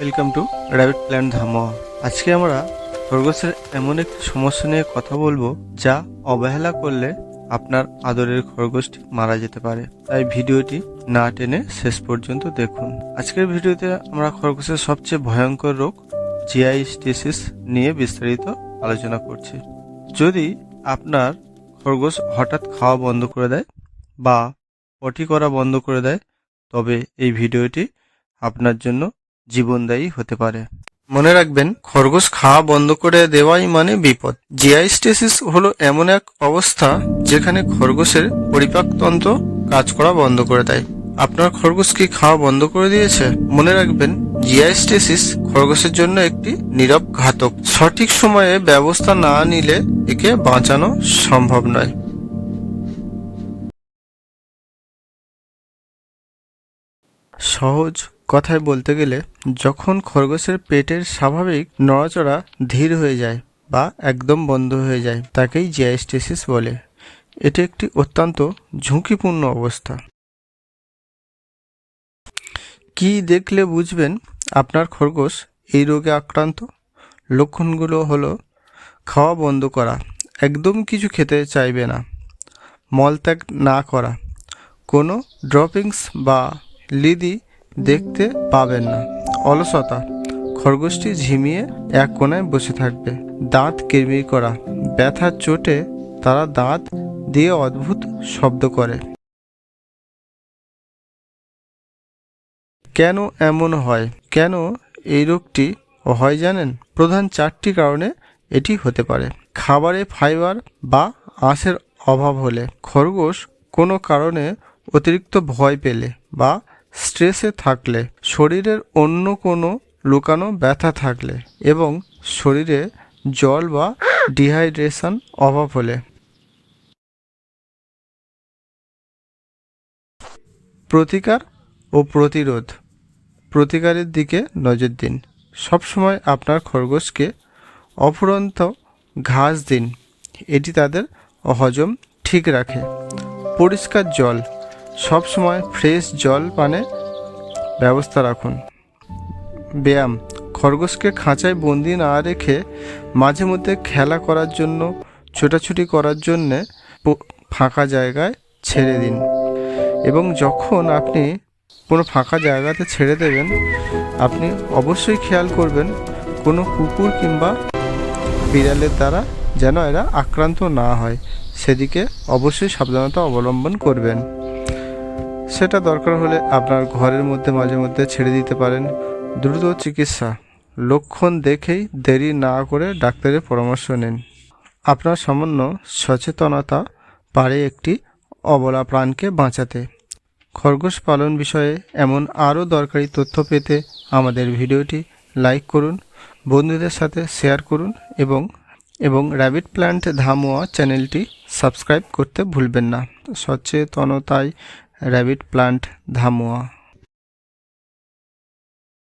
Welcome to rabbit plant ধামোয়া। আজকে আমরা খরগোশের এমন একটি সমস্যা নিয়ে কথা বলবো যা অবহেলা করলে আপনার আদরের খরগোশটি মারা যেতে পারে। তাই ভিডিওটি না টেনে শেষ পর্যন্ত দেখুন। আজকের ভিডিওতে আমরা খরগোশের সবচেয়ে ভয়ঙ্কর রোগ জিআইস্টিসিস নিয়ে বিস্তারিত আলোচনা করছি। যদি আপনার খরগোশ হঠাৎ খাওয়া বন্ধ করে দেয় বা পটি করা বন্ধ করে দেয়, তবে এই ভিডিওটি আপনার জন্য জীবনদায়ী হতে পারে। মনে রাখবেন, খরগোশ খাওয়া বন্ধ করে দেওয়াই মানে বিপদ। জিআইস্টিসিস হলো এমন এক অবস্থা যেখানে খরগোশের পরিপাকতন্ত্র কাজ করা বন্ধ করে দেয়। আপনার খরগোশ কি খাওয়া বন্ধ করে দিয়েছে? মনে রাখবেন, জিআইস্টিসিস খরগোশের জন্য একটি নীরব ঘাতক। সঠিক সময়ে ব্যবস্থা না নিলে একে বাঁচানো সম্ভব নয়। সহজ কথায় বলতে গেলে, যখন খরগোশের পেটের স্বাভাবিক নড়াচড়া ধীর হয়ে যায় বা একদম বন্ধ হয়ে যায়, তাকেই জিআইস্টিসিস বলে। এটি একটি অত্যন্ত ঝুঁকিপূর্ণ অবস্থা। কি দেখলে বুঝবেন আপনার খরগোশ এই রোগে আক্রান্ত? লক্ষণগুলো হলো: খাওয়া বন্ধ করা, একদম কিছু খেতে চাইবে না, মলত্যাগ না করা, কোনো ড্রপিংস বা লিদি দেখতে পাবেন না, অলসতা, খরগোশটি ঝিমিয়ে এক কোণায় বসে থাকবে, দাঁত কিরমির করা, ব্যথার চোটে তারা দাঁত দিয়ে অদ্ভুত শব্দ করে। কেন এমন হয়? কেন এই রোগটি হয় জানেন? প্রধান 4টি কারণে এটি হতে পারে। খাবারে ফাইবার বা আঁশের অভাব হলে, খরগোশ কোনো কারণে অতিরিক্ত ভয় পেলে বা স্ট্রেসে থাকলে, শরীরের অন্য কোনো লুকানো ব্যথা থাকলে এবং শরীরে জল বা ডিহাইড্রেশন অভাব হলে। প্রতিকার ও প্রতিরোধ। প্রতিকারের দিকে নজর দিন। সবসময় আপনার খরগোশকে অফুরন্ত ঘাস দিন, এটি তাদের হজম ঠিক রাখে। পরিষ্কার জল, সবসময় ফ্রেশ জল পানের ব্যবস্থা রাখুন। ব্যায়াম, খরগোশকে খাঁচায় বন্দি না রেখে মাঝে মধ্যে খেলা করার জন্য, ছোটাছুটি করার জন্যে ফাঁকা জায়গায় ছেড়ে দিন। এবং যখন আপনি কোনো ফাঁকা জায়গাতে ছেড়ে দেবেন, আপনি অবশ্যই খেয়াল করবেন কোনো কুকুর কিংবা বিড়ালের দ্বারা যেন এরা আক্রান্ত না হয়, সেদিকে অবশ্যই সাবধানতা অবলম্বন করবেন। সেটা দরকার হলে আপনার ঘরের মধ্যে মাঝে মধ্যে ছেড়ে দিতে পারেন। দ্রুত চিকিৎসা, লক্ষণ দেখেই দেরি না করে ডাক্তারের পরামর্শ নিন। আপনার সামান্য সচেতনতা পারে একটি অবলা প্রাণকে বাঁচাতে। খরগোশ পালন বিষয়ে এমন আরও দরকারি তথ্য পেতে আমাদের ভিডিওটি লাইক করুন, বন্ধুদের সাথে শেয়ার করুন এবং র্যাবিট প্ল্যান্ট ধামোয়া চ্যানেলটি সাবস্ক্রাইব করতে ভুলবেন না। সচেতনতায় র্যাবিট প্ল্যান্ট ধামোয়া।